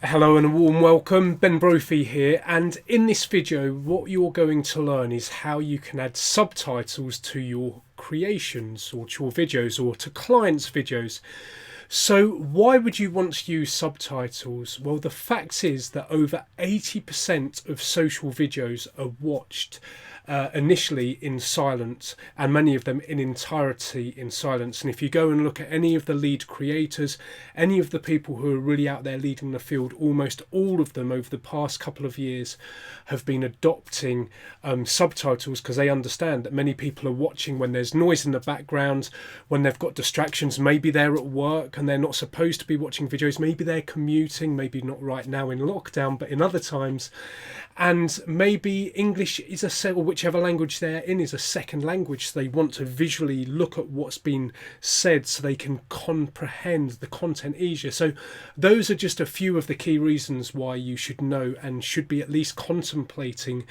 Hello and a warm welcome, Ben Brophy here, and in this video what you're going to learn is how you can add subtitles to your creations or to your videos or to clients' videos. So why would you want to use subtitles? Well, the fact is that over 80% of social videos are watched initially in silence, and many of them in entirety in silence. And if you go and look at any of the lead creators, any of the people who are really out there leading the field, almost all of them over the past couple of years have been adopting subtitles, because they understand that many people are watching when there's noise in the background, when they've got distractions. Maybe they're at work and they're not supposed to be watching videos, maybe they're commuting, maybe not right now in lockdown but in other times, and maybe English is whichever language they're in is a second language, so they want to visually look at what's been said so they can comprehend the content easier. So those are just a few of the key reasons why you should know and should be at least contemplating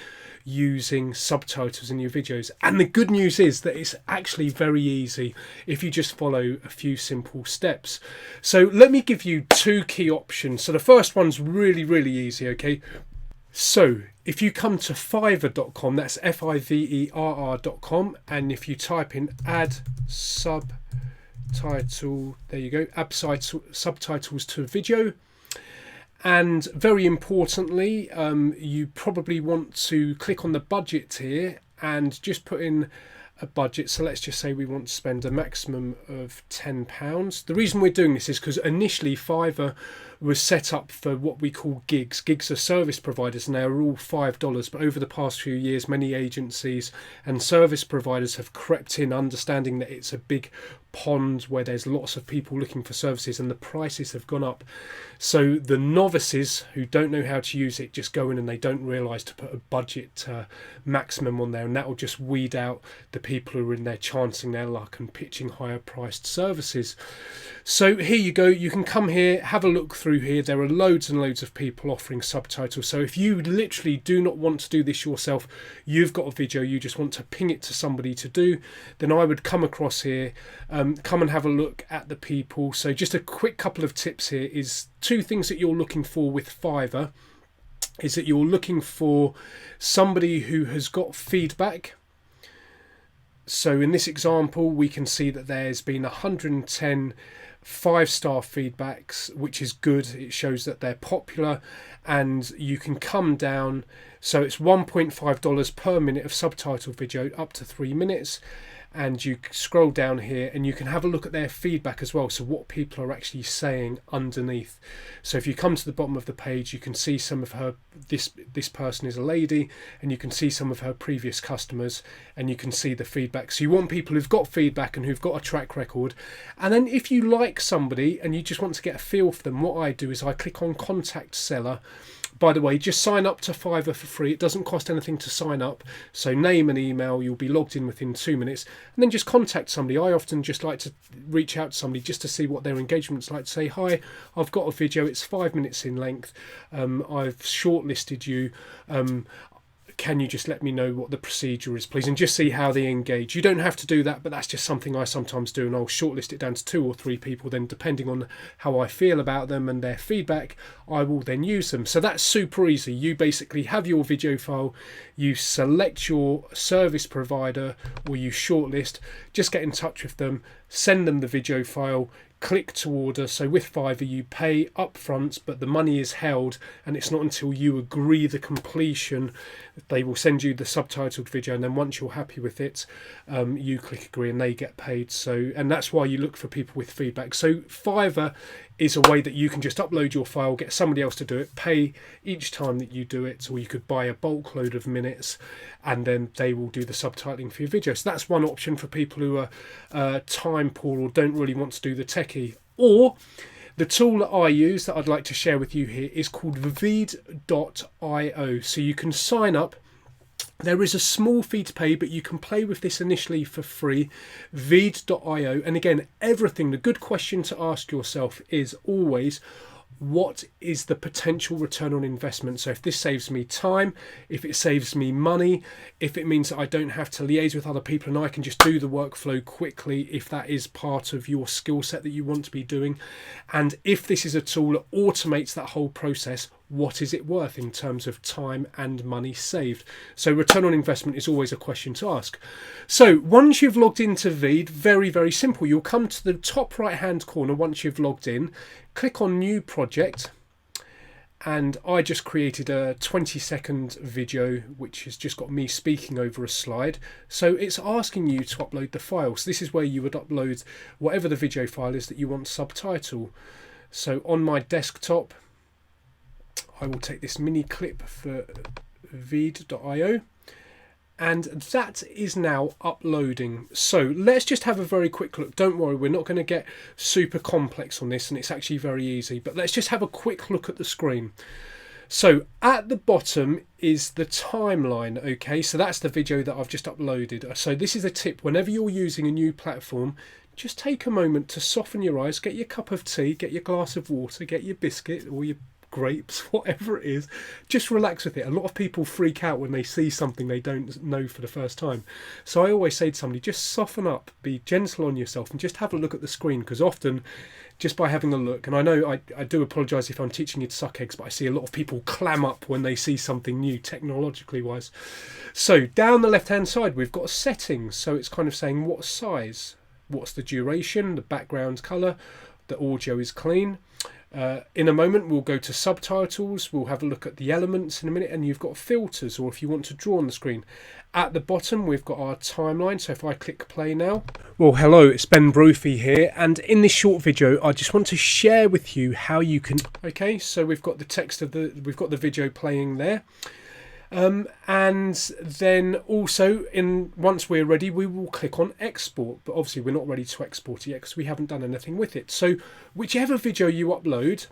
using subtitles in your videos. And the good news is that it's actually very easy if you just follow a few simple steps. So let me give you two key options. So the first one's really easy, okay? So if you come to fiverr.com, that's Fiverr.com, and if you type in add subtitle, there you go, add subtitles to video. And very importantly, you probably want to click on the budget here and just put in a budget. So let's just say we want to spend a maximum of £10. The reason we're doing this is because initially Fiverr was set up for what we call gigs. Gigs are service providers and they are all $5, but over the past few years many agencies and service providers have crept in, understanding that it's a big pond where there's lots of people looking for services and the prices have gone up. So the novices who don't know how to use it just go in and they don't realise to put a budget maximum on there, and that will just weed out the people who are in there chancing their luck and pitching higher priced services. So here you go, you can come here, have a look through here. There are loads and loads of people offering subtitles. So if you literally do not want to do this yourself, you've got a video, you just want to ping it to somebody to do, then I would come across here, come and have a look at the people. So just a quick couple of tips here is two things that you're looking for with Fiverr is that you're looking for somebody who has got feedback. So in this example we can see that there's been 110 5-star feedbacks, which is good. It shows that they're popular, and you can come down, so it's $1.5 per minute of subtitle video up to 3 minutes, and you scroll down here and you can have a look at their feedback as well, so what people are actually saying underneath. So if you come to the bottom of the page, you can see some of her, this person is a lady, and you can see some of her previous customers, and you can see the feedback. So you want people who've got feedback and who've got a track record. And then if you like somebody and you just want to get a feel for them, what I do is I click on contact seller. By the way, just sign up to Fiverr for free. It doesn't cost anything to sign up. So name and email, you'll be logged in within 2 minutes, and then just contact somebody. I often just like to reach out to somebody just to see what their engagement's like. Say, hi, I've got a video, it's 5 minutes in length. I've shortlisted you. Can you just let me know what the procedure is, please, and just see how they engage. You don't have to do that, but that's just something I sometimes do, and I'll shortlist it down to 2 or 3 people. Then depending on how I feel about them and their feedback, I will then use them. So that's super easy. You basically have your video file, you select your service provider or you shortlist, just get in touch with them, send them the video file, click to order. So with Fiverr you pay up front, but the money is held, and it's not until you agree the completion that they will send you the subtitled video, and then once you're happy with it, you click agree and they get paid. So, and that's why you look for people with feedback. So Fiverr is a way that you can just upload your file, get somebody else to do it, pay each time that you do it, or you could buy a bulk load of minutes and then they will do the subtitling for your video. So that's one option for people who are time poor or don't really want to do the techie. Or the tool that I use that I'd like to share with you here is called VEED.io. So you can sign up. There is a small fee to pay, but you can play with this initially for free. VEED.io. And again, everything, the good question to ask yourself is always, what is the potential return on investment. So if this saves me time, if it saves me money, if it means that I don't have to liaise with other people and I can just do the workflow quickly, if that is part of your skill set that you want to be doing, and if this is a tool that automates that whole process, what is it worth in terms of time and money saved? So return on investment is always a question to ask. So once you've logged into VEED, very, very simple. You'll come to the top right hand corner once you've logged in, click on new project, and I just created a 20-second video which has just got me speaking over a slide. So it's asking you to upload the file. So this is where you would upload whatever the video file is that you want to subtitle. So on my desktop, I will take this mini clip for VEED.io, and that is now uploading. So let's just have a very quick look. Don't worry, we're not going to get super complex on this, and it's actually very easy, but let's just have a quick look at the screen. So at the bottom is the timeline. Okay, so that's the video that I've just uploaded. So this is a tip: whenever you're using a new platform, just take a moment to soften your eyes, get your cup of tea, get your glass of water, get your biscuit or your grapes, whatever it is, just relax with it. A lot of people freak out when they see something they don't know for the first time. So I always say to somebody, just soften up, be gentle on yourself, and just have a look at the screen, because often just by having a look, and I know I do apologise if I'm teaching you to suck eggs, but I see a lot of people clam up when they see something new technologically wise. So down the left hand side we've got settings, so it's kind of saying what size, what's the duration, the background colour, the audio is clean. In a moment we'll go to subtitles, we'll have a look at the elements in a minute, and you've got filters, or if you want to draw on the screen. At the bottom we've got our timeline, so if I click play now. Well, hello, it's Brophy here, and in this short video I just want to share with you how you can... Okay, so we've got the text of we've got the video playing there. And then also once we're ready we will click on export, but obviously we're not ready to export it yet because we haven't done anything with it. So whichever video you upload,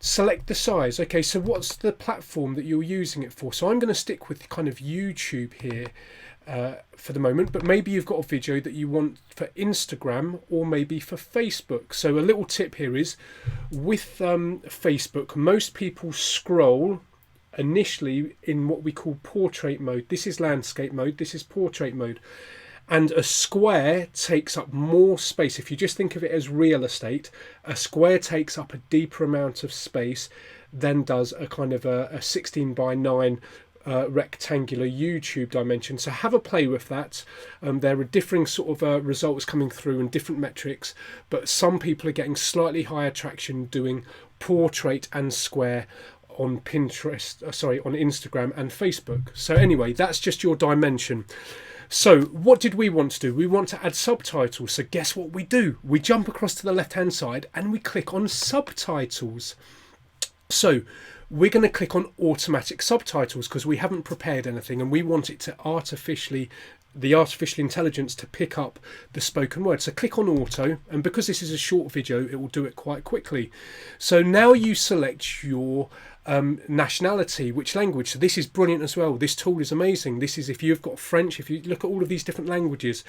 select the size. Okay, so what's the platform that you're using it for? So I'm going to stick with kind of YouTube here for the moment, but maybe you've got a video that you want for Instagram or maybe for Facebook. So a little tip here is with Facebook, most people scroll initially in what we call portrait mode. This is landscape mode, this is portrait mode, and a square takes up more space. If you just think of it as real estate, a square takes up a deeper amount of space than does a kind of a 16 by 9 rectangular YouTube dimension. So have a play with that. There are differing sort of results coming through and different metrics, but some people are getting slightly higher traction doing portrait and square on Pinterest, on Instagram and Facebook. So anyway, that's just your dimension. So what did we want to do? We want to add subtitles. So guess what we do? We jump across to the left hand side and we click on subtitles. So we're going to click on automatic subtitles because we haven't prepared anything and we want it to the artificial intelligence to pick up the spoken word. So click on auto, and because this is a short video it will do it quite quickly. So now you select your nationality, which language. So this is brilliant as well. This tool is amazing. This is if you've got French, if you look at all of these different languages,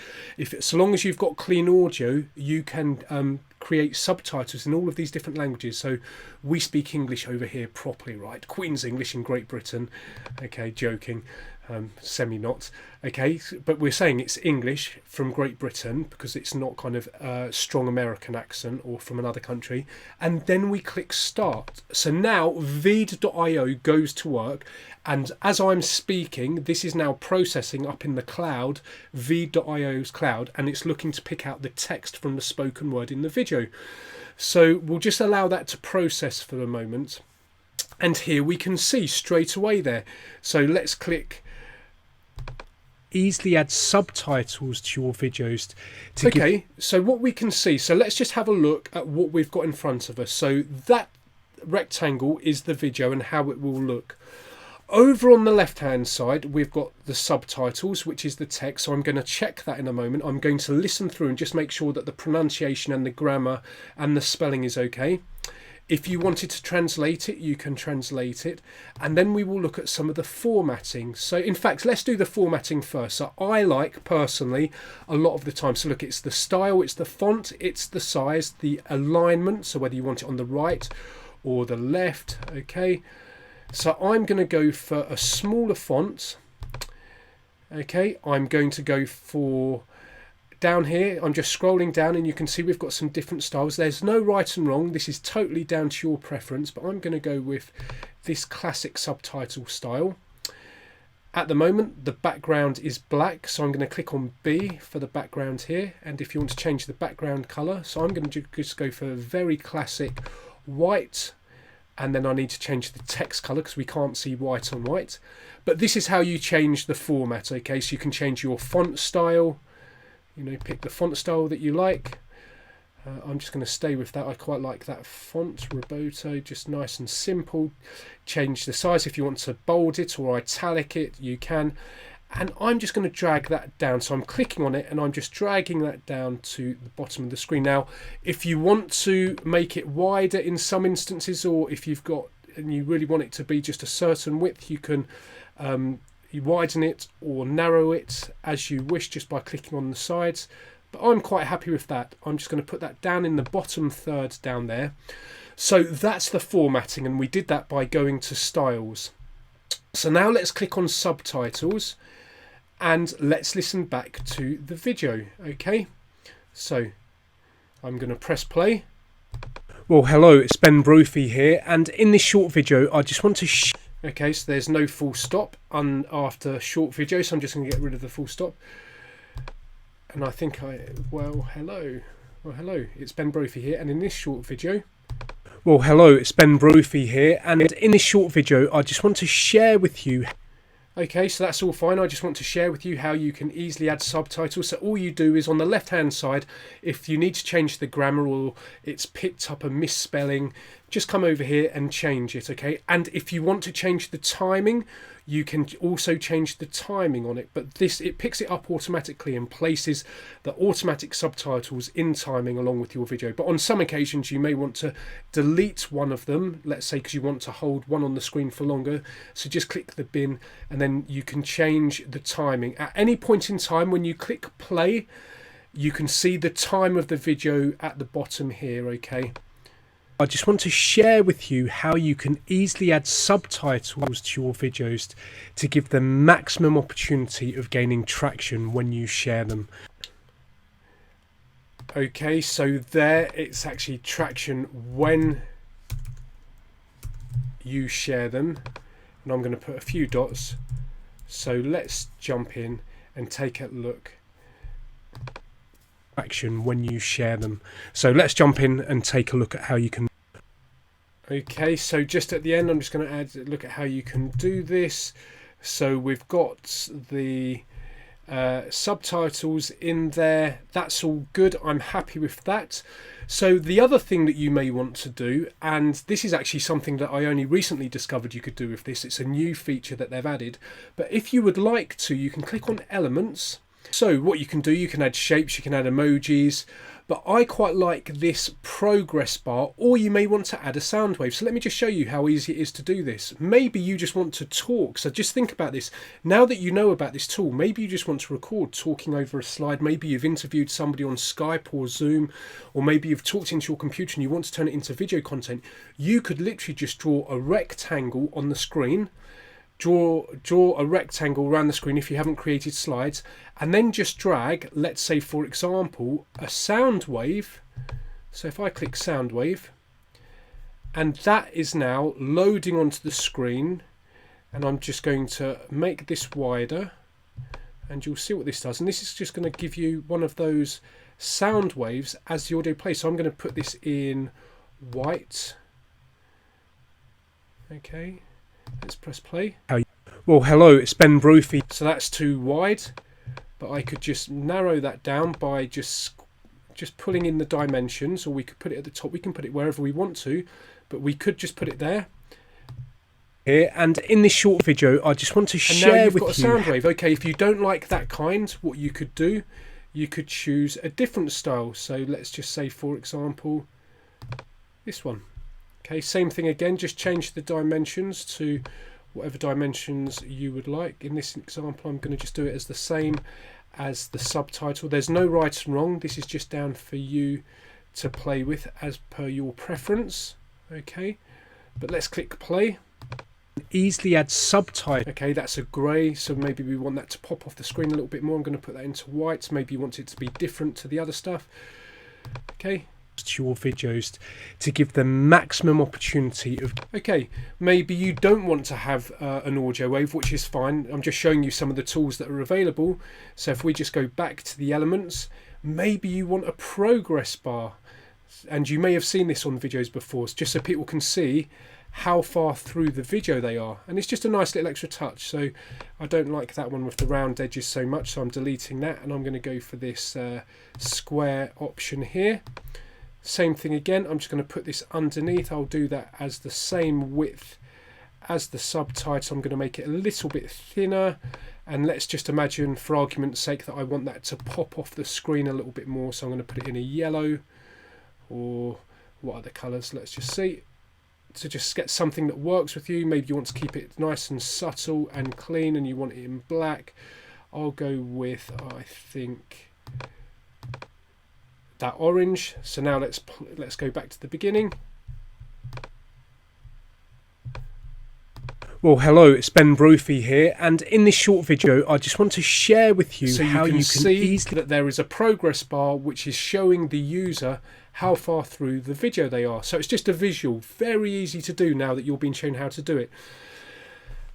so long as you've got clean audio you can create subtitles in all of these different languages. So we speak English over here properly, right? Queen's English in Great Britain. Okay, joking. Semi not, okay, but we're saying it's English from Great Britain because it's not kind of a strong American accent or from another country. And then we click start. So now VEED.io goes to work, and as I'm speaking this is now processing up in the cloud, VEED.io's cloud, and it's looking to pick out the text from the spoken word in the video. So we'll just allow that to process for a moment, and here we can see straight away there. So let's click easily add subtitles to your videos. Okay, so what we can see, so let's just have a look at what we've got in front of us. So that rectangle is the video and how it will look. Over on the left hand side we've got the subtitles, which is the text. So I'm going to check that in a moment. I'm going to listen through and just make sure that the pronunciation and the grammar and the spelling is okay. If you wanted to translate it, you can translate it. And then we will look at some of the formatting. So in fact, let's do the formatting first. So I like personally a lot of the time, so look, it's the style, it's the font, it's the size, the alignment, so whether you want it on the right or the left. Okay, so I'm going to go for a smaller font. Okay, I'm going to go for down here. I'm just scrolling down and you can see we've got some different styles. There's no right and wrong. This is totally down to your preference, but I'm going to go with this classic subtitle style. At the moment, the background is black, so I'm going to click on B for the background here. And if you want to change the background color, so I'm going to just go for a very classic white. And then I need to change the text color because we can't see white on white. But this is how you change the format, okay? So you can change your font style, you know, pick the font style that you like. I'm just going to stay with that. I quite like that font, Roboto, just nice and simple. Change the size if you want to bold it or italic it, you can. And I'm just going to drag that down. So I'm clicking on it and I'm just dragging that down to the bottom of the screen. Now, if you want to make it wider in some instances, or if you've got and you really want it to be just a certain width, you can you widen it or narrow it as you wish just by clicking on the sides. But I'm quite happy with that. I'm just going to put that down in the bottom third down there. So that's the formatting, and we did that by going to styles. So now let's click on subtitles and let's listen back to the video. Okay, so I'm going to press play. Well, hello, it's Brophy here, and in this short video I just want to okay, so there's no full stop after short video, so I'm just going to get rid of the full stop. And I think well hello, it's Brophy here, and in this short video, well hello, it's Brophy here, and in this short video I just want to share with you. Okay, so that's all fine. I just want to share with you how you can easily add subtitles. So all you do is on the left hand side, if you need to change the grammar or it's picked up a misspelling, just come over here and change it, okay? And if you want to change the timing, you can also change the timing on it, but it picks it up automatically and places the automatic subtitles in timing along with your video. But on some occasions you may want to delete one of them, let's say because you want to hold one on the screen for longer, so just click the bin and then you can change the timing. At any point in time when you click play, you can see the time of the video at the bottom here, okay? I just want to share with you how you can easily add subtitles to your videos to give them maximum opportunity of gaining traction when you share them. Okay, so there it's actually traction when you share them. And I'm going to put a few dots. So let's jump in and take a look. Action when you share them. So let's jump in and take a look at how you can. Okay, so just at the end I'm just going to add a look at how you can do this. So we've got the subtitles in there. That's all good. I'm happy with that. So the other thing that you may want to do, and this is actually something that I only recently discovered you could do with this, it's a new feature that they've added, but if you would like to, you can click on elements. So what you can do, you can add shapes, you can add emojis, but I quite like this progress bar, or you may want to add a sound wave. So let me just show you how easy it is to do this. Maybe you just want to talk, so just think about this. Now that you know about this tool, maybe you just want to record talking over a slide, maybe you've interviewed somebody on Skype or Zoom, or maybe you've talked into your computer and you want to turn it into video content. You could literally just draw a rectangle on the screen, draw a rectangle around the screen if you haven't created slides, and then just drag, let's say for example, a sound wave. So if I click sound wave, and that is now loading onto the screen, and I'm just going to make this wider and you'll see what this does, and this is just going to give you one of those sound waves as the audio plays. So I'm going to put this in white. Okay, let's press play. Well, hello, it's Brophy. So that's too wide, but I could just narrow that down by just pulling in the dimensions, or we could put it at the top. We can put it wherever we want to, but we could just put it there. Here, and in this short video, I just want to share with you. And now you've got a sound wave. Okay, if you don't like that kind, what you could do, you could choose a different style. So let's just say, for example, this one. Okay, same thing again, just change the dimensions to whatever dimensions you would like. In this example, I'm going to just do it as the same as the subtitle. There's no right and wrong. This is just down for you to play with as per your preference. Okay, but let's click play. Easily add subtitle. Okay, that's a grey, so maybe we want that to pop off the screen a little bit more. I'm going to put that into white. Maybe you want it to be different to the other stuff. Okay, to your videos to give them maximum opportunity of. Okay, maybe you don't want to have an audio wave, which is fine. I'm just showing you some of the tools that are available. So if we just go back to the elements, maybe you want a progress bar, and you may have seen this on videos before, just so people can see how far through the video they are, and it's just a nice little extra touch. So I don't like that one with the round edges so much, so I'm deleting that, and I'm going to go for this square option here. Same thing again, I'm just going to put this underneath. I'll do that as the same width as the subtitle. I'm going to make it a little bit thinner, and let's just imagine for argument's sake that I want that to pop off the screen a little bit more, so I'm going to put it in a yellow, or what other colours, let's just see. To just get something that works with you. Maybe you want to keep it nice and subtle and clean, and you want it in black. I'll go with, I think, that orange. So now let's go back to the beginning. Well, hello, it's Brophy here, and in this short video I just want to share with you how you can see easily that there is a progress bar which is showing the user how far through the video they are. So it's just a visual, very easy to do now that you're being shown how to do it.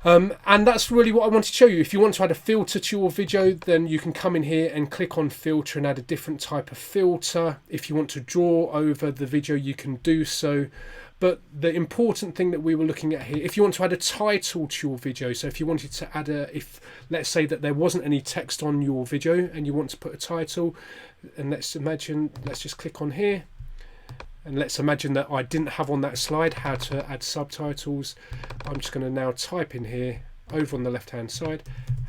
And that's really what I want to show you. If you want to add a filter to your video, then you can come in here and click on filter and add a different type of filter. If you want to draw over the video, you can do so. But the important thing that we were looking at here, if you want to add a title to your video, so if you wanted to add if let's say that there wasn't any text on your video and you want to put a title, and let's just click on here, and let's imagine that I didn't have on that slide how to add subtitles. I'm just going to now type in here over on the left hand side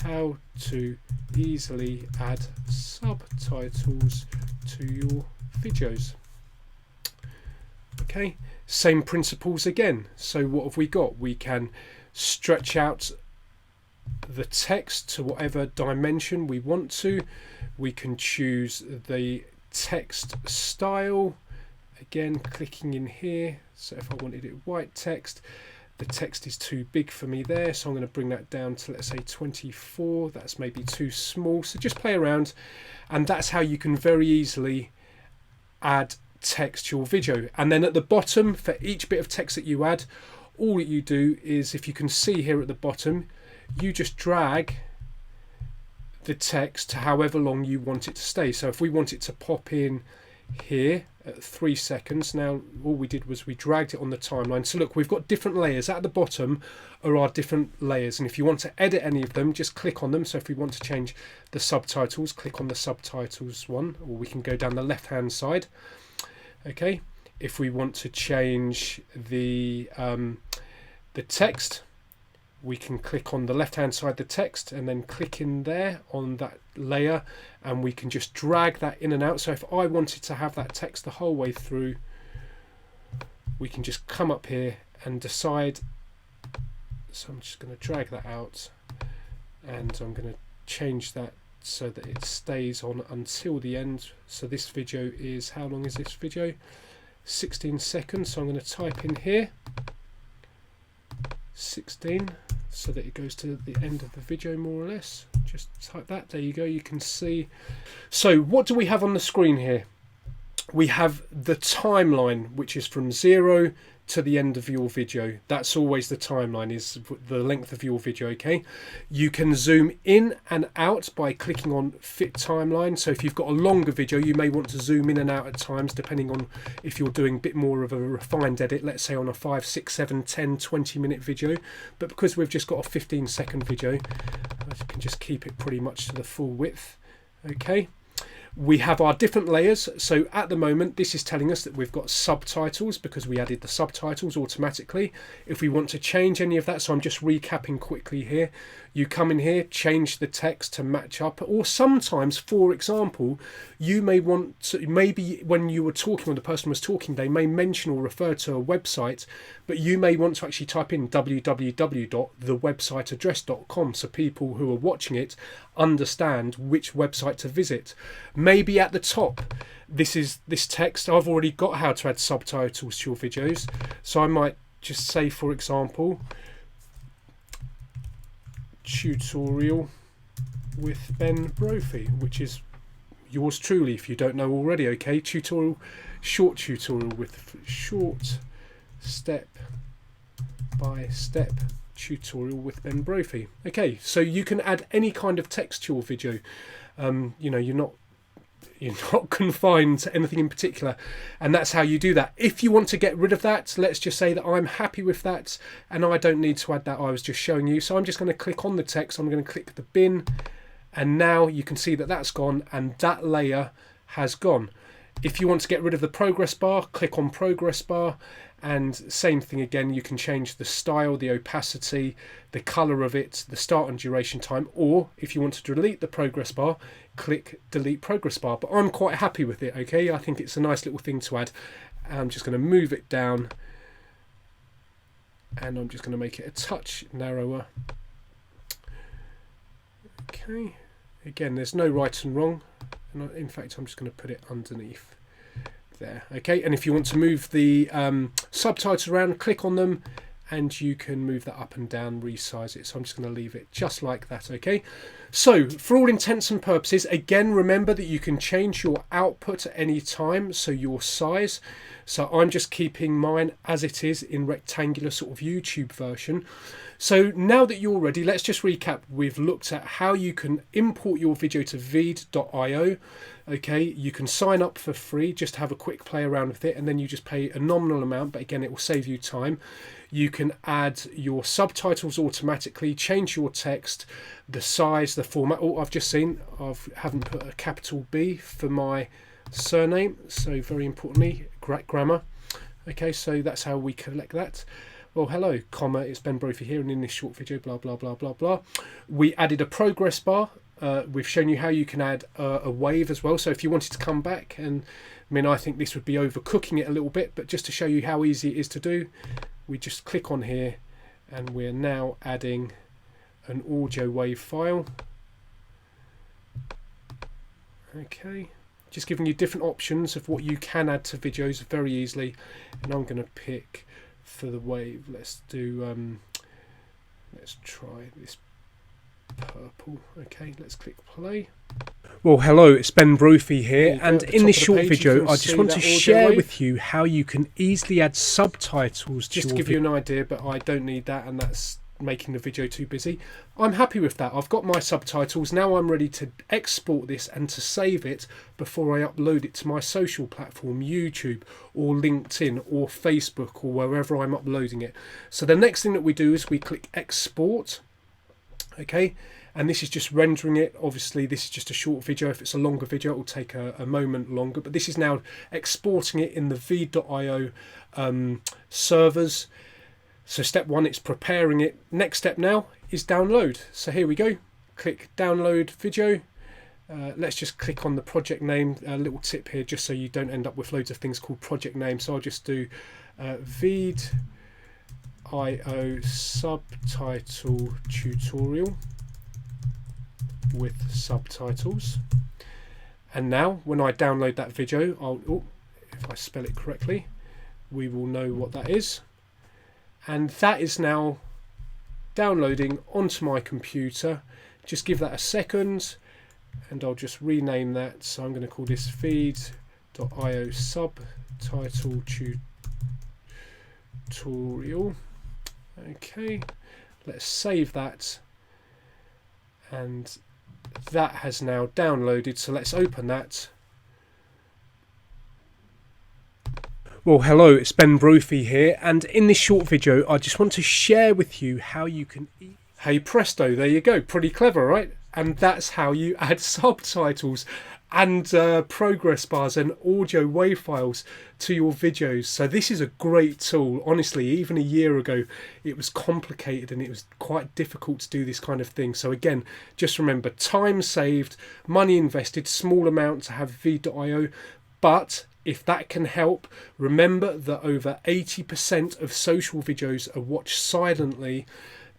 how to easily add subtitles to your videos. Okay, same principles again. So what have we got? We can stretch out the text to whatever dimension we want to. We can choose the text style. Again, clicking in here. So if I wanted it white text, the text is too big for me there, so I'm going to bring that down to, let's say, 24. That's maybe too small. So just play around, and that's how you can very easily add text to your video. And then at the bottom, for each bit of text that you add, all that you do is, if you can see here at the bottom, you just drag the text to however long you want it to stay. So if we want it to pop in here at 3 seconds, now all we did was we dragged it on the timeline. So look, we've got different layers. At the bottom are our different layers, and if you want to edit any of them, just click on them. So if we want to change the subtitles, click on the subtitles one, or we can go down the left hand side. Okay, if we want to change the text, we can click on the left hand side the text and then click in there on that layer, and we can just drag that in and out. So if I wanted to have that text the whole way through, we can just come up here and decide. So I'm just going to drag that out, and I'm going to change that so that it stays on until the end. So this video is, how long is this video? 16 seconds. So I'm going to type in here 16, so that it goes to the end of the video more or less. Just type that, there you go, you can see. So what do we have on the screen here? We have the timeline, which is from 0 to the end of your video. That's always the timeline, is the length of your video. Okay, you can zoom in and out by clicking on fit timeline. So if you've got a longer video, you may want to zoom in and out at times, depending on if you're doing a bit more of a refined edit, let's say on a 5, 6, 7, 10, 20-minute video. But because we've just got a 15-second video, I can just keep it pretty much to the full width. Okay, we have our different layers. So at the moment, this is telling us that we've got subtitles because we added the subtitles automatically. If we want to change any of that, so I'm just recapping quickly here, you come in here, change the text to match up, or sometimes, for example, you may want to, maybe when you were talking, when the person was talking, they may mention or refer to a website, but you may want to actually type in www.thewebsiteaddress.com so people who are watching it understand which website to visit. Maybe at the top, this text, I've already got how to add subtitles to your videos, so I might just say, for example, tutorial with Ben Brophy, which is yours truly if you don't know already. Okay, tutorial, short tutorial with short step by step tutorial with Ben Brophy. Okay, so you can add any kind of text to your video. You know, you're not confined to anything in particular, and that's how you do that. If you want to get rid of that, let's just say that I'm happy with that and I don't need to add that. I was just showing you, so I'm just going to click on the text. I'm going to click the bin, and now you can see that that's gone and that layer has gone. If you want to get rid of the progress bar, click on progress bar, and same thing again, you can change the style, the opacity, the color of it, the start and duration time, or if you want to delete the progress bar, click delete progress bar. But I'm quite happy with it. Okay, I think it's a nice little thing to add. I'm just going to move it down, and I'm just going to make it a touch narrower. Okay, again, there's no right and wrong, and in fact I'm just going to put it underneath there. Okay, and if you want to move the subtitles around, click on them and you can move that up and down, resize it. So I'm just going to leave it just like that. Okay, so for all intents and purposes, again, remember that you can change your output at any time, so your size. So I'm just keeping mine as it is in rectangular sort of YouTube version. So now that you're ready, let's just recap. We've looked at how you can import your video to VEED.io. Okay, you can sign up for free, just have a quick play around with it, and then you just pay a nominal amount, but again, it will save you time. You can add your subtitles automatically, change your text, the size, the format. Oh, I've just seen I haven't put a capital B for my surname, so very importantly, grammar. Okay, so that's how we collect that. Well, hello, comma, it's Ben Brophy here, and in this short video, blah, blah, blah, blah, blah. We added a progress bar. We've shown you how you can add a wave as well. So if you wanted to come back, and I mean, I think this would be overcooking it a little bit, but just to show you how easy it is to do, we just click on here, and we're now adding an audio wave file. Okay, just giving you different options of what you can add to videos very easily, and I'm going to pick for the wave, let's do let's try this purple. Okay, let's click play. Well, hello, it's Ben Brophy here, and in this short video I just want to share with you how you can easily add subtitles to just to give you an idea, but I don't need that, and that's making the video too busy. I'm happy with that. I've got my subtitles. Now I'm ready to export this and to save it before I upload it to my social platform, YouTube or LinkedIn or Facebook or wherever I'm uploading it. So the next thing that we do is we click export. Okay, and this is just rendering it. Obviously this is just a short video. If it's a longer video, it will take a moment longer, but this is now exporting it in the VEED.io servers. So step one, it's preparing it. Next step now is download. So here we go, click download video. Let's just click on the project name. A little tip here, just so you don't end up with loads of things called project names. So I'll just do VEED.io subtitle tutorial with subtitles. And now when I download that video, if I spell it correctly, we will know what that is. And that is now downloading onto my computer. Just give that a second, and I'll just rename that. So I'm going to call this VEED.io subtitle tutorial. Okay, let's save that, and that has now downloaded. So let's open that. Well, hello, it's Ben Brophy here, and in this short video I just want to share with you how you can hey presto, there you go, pretty clever, right? And that's how you add subtitles and progress bars and audio wave files to your videos. So this is a great tool. Honestly, even a year ago it was complicated and it was quite difficult to do this kind of thing. So again, just remember, time saved, money invested, small amount to have VEED.io, but if that can help, remember that over 80% of social videos are watched silently.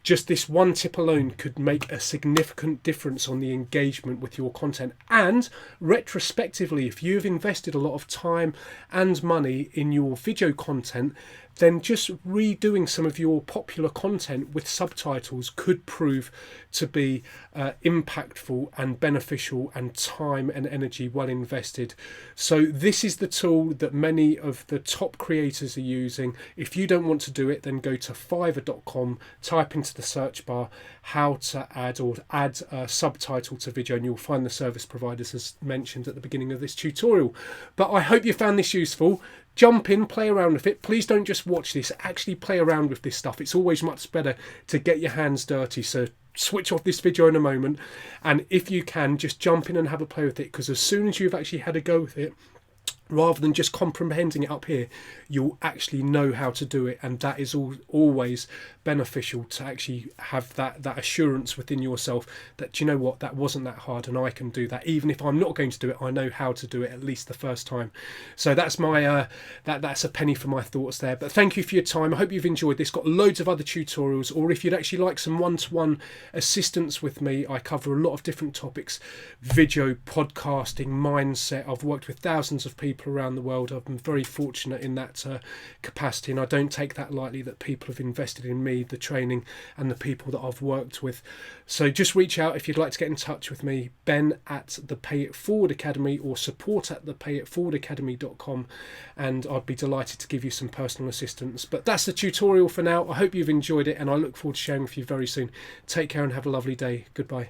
Just this one tip alone could make a significant difference on the engagement with your content. And retrospectively, if you've invested a lot of time and money in your video content, then just redoing some of your popular content with subtitles could prove to be impactful and beneficial, and time and energy well invested. So this is the tool that many of the top creators are using. If you don't want to do it, then go to fiverr.com, type into the search bar how to add a subtitle to video, and you'll find the service providers as mentioned at the beginning of this tutorial. But I hope you found this useful. Jump in, play around with it. Please don't just watch this, actually play around with this stuff. It's always much better to get your hands dirty. So switch off this video in a moment, and if you can, just jump in and have a play with it, because as soon as you've actually had a go with it, rather than just comprehending it up here, you'll actually know how to do it, and that is always beneficial, to actually have that assurance within yourself that, you know what, that wasn't that hard and I can do that. Even if I'm not going to do it, I know how to do it at least the first time. So that's my that's a penny for my thoughts there. But thank you for your time. I hope you've enjoyed this. Got loads of other tutorials, or if you'd actually like some one-to-one assistance with me, I cover a lot of different topics: video, podcasting, mindset. I've worked with thousands of people around the world. I've been very fortunate in that capacity, and I don't take that lightly, that people have invested in me, the training, and the people that I've worked with. So just reach out if you'd like to get in touch with me, Ben at the Pay It Forward Academy, or support at the payitforwardacademy.com, and I'd be delighted to give you some personal assistance. But that's the tutorial for now. I hope you've enjoyed it, and I look forward to sharing with you very soon. Take care and have a lovely day. Goodbye.